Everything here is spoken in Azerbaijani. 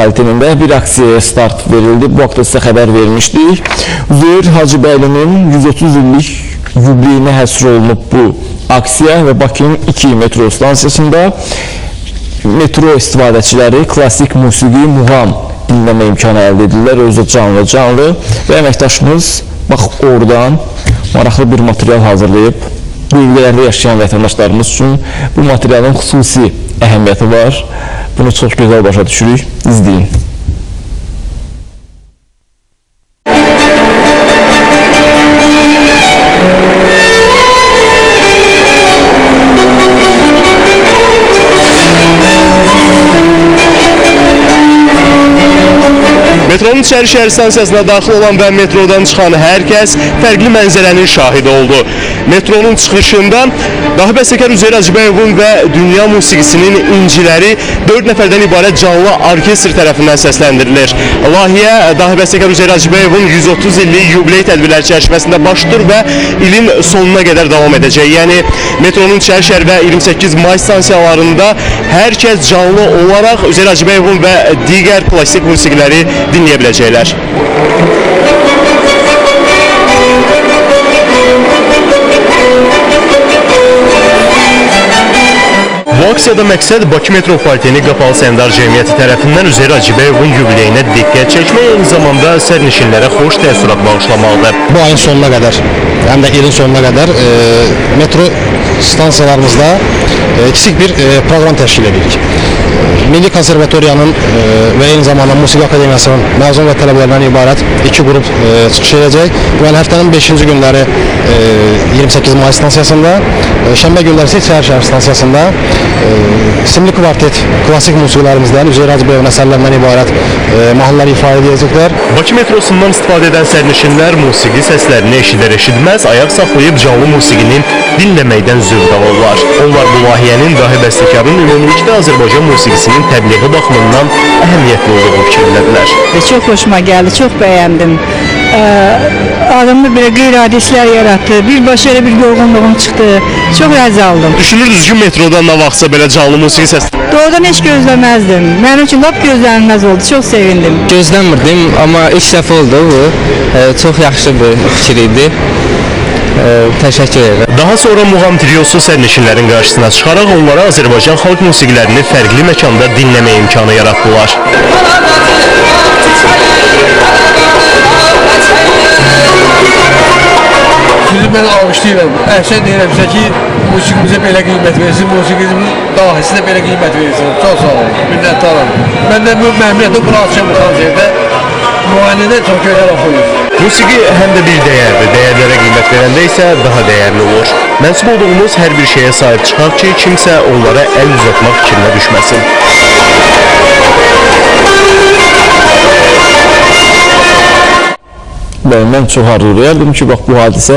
Altında bir aksiyaya start verildi. Bu haqda sizə xəbər vermişdik. Üzeyir Hacıbəylinin 130 illik yubileyinə həsr olunub bu aksiya və Bakının 2 metro stansiyasında metro istifadəçiləri klasik musiqi, muğam dinləmə imkanı əldə edirlər. Özü canlı və əməkdaşımız bax oradan maraqlı bir material hazırlayıb. Bu bölgələrdə yaşayan vətəndaşlarımız üçün bu materialın xüsusi əhəmiyyəti var. Bunu çox gözəl başa düşürük. İzləyin. Metronun İçəri şəhər stansiyasına daxil olan və metrodan çıxan hər kəs fərqli mənzərənin şahidi oldu. Metronun çıxışında dahi bəstəkar Üzeyir Hacıbəyovun və dünya musiqisinin inciləri 4 nəfərdən ibarət canlı orkestr tərəfindən səsləndirilir. Layihə dahi bəstəkar Üzeyir Hacıbəyovun 130 illik yubiley tədbirləri çərçivəsində baş tutur və ilin sonuna qədər davam edəcək. Yəni metronun İçəri şəhər və 28 may stansiyalarında hər kəs canlı olaraq Üzeyir Hacıbəyovun və digər klassik musiqiləri dinləyə biləcəklər. Bu aksiyada məqsəd Bakı Metropoliteni Qapalı Səhmdar Cəmiyyəti tərəfindən Üzeyir Hacıbəyovun yubileyinə diqqət çəkmək, eyni zamanda sərnişinlərə xoş təəssürat bağışlamaqdır. Bu ayın sonuna qədər, həm də ilin sonuna qədər metro stansiyalarımızda kiçik bir proqram təşkil edirik. Milli Konservatoriyanın və eyni zamanda Musiqi Akademiyasının məzun və tələbələrindən ibarət 2 qrup çıxış edəcək. Deməli, həftənin 5-ci günləri 28 may stansiyasında, şənbə günləri isə İçəri şəhər stansiyasında isimli kvartet klassik musiqilərimizdən Üzeyir Hacıbəyovun əsərlərindən ibarət mahnılar ifadə edəcəklər. Bakı metrosundan istifadə edən sərnişinlər musiqi səslərini eşidər-eşitməz ayaq saxlayıb canlı musiqinin dinləməkdən zövq alırlar. Onlar bu layihənin dahi bəstəkarın ümumilikdə Azərbaycan musiqisinin təbliği baxımından əhəmiyyətli olduğunu fikirlədilər. Çox xoşuma gəldi, çox bəyəndim. Adamda belə qeyri-adi hisslər yarattı, birbaşa elə bir yorğunluğum çıxdı, çox həzz aldım. Düşünürdünüz ki, metrodan nə vaxtsa belə canlı musiqi səsləri? Doğrudan heç gözləməzdim, mənim üçün lap gözlənilməz oldu, çox sevindim. Gözləmirdim, amma ilk dəfə oldu bu, çox yaxşı bir fikir idi. Təşəkkür edirəm. Daha sonra muğam triosu sərnişinlərin qarşısına çıxaraq onlara Azərbaycan xalq musiqilərini fərqli məkanda dinləmə imkanı yaratdılar. Sizi mən almışlayıram. Əhsən deyirəm sizə ki, musiqimizə belə qiymət versin, musiqimizin dahisinə belə qiymət versin. Çox sağ olun, minnətdarım. Mən də bu məmnuniyyətlə bura açacağım bu konsertdə. Müayinədə çox gözəl oxuyur. Musiqi həm də bir dəyərdir. Dəyərlərə qiymət verəndə isə daha dəyərli olur. Mənsub olduğumuz hər bir şeyə sahib çıxaq ki, kimsə onlara əl uzatmaq fikrinə düşməsin. Mən çox arzulayardım ki, bax bu hadisə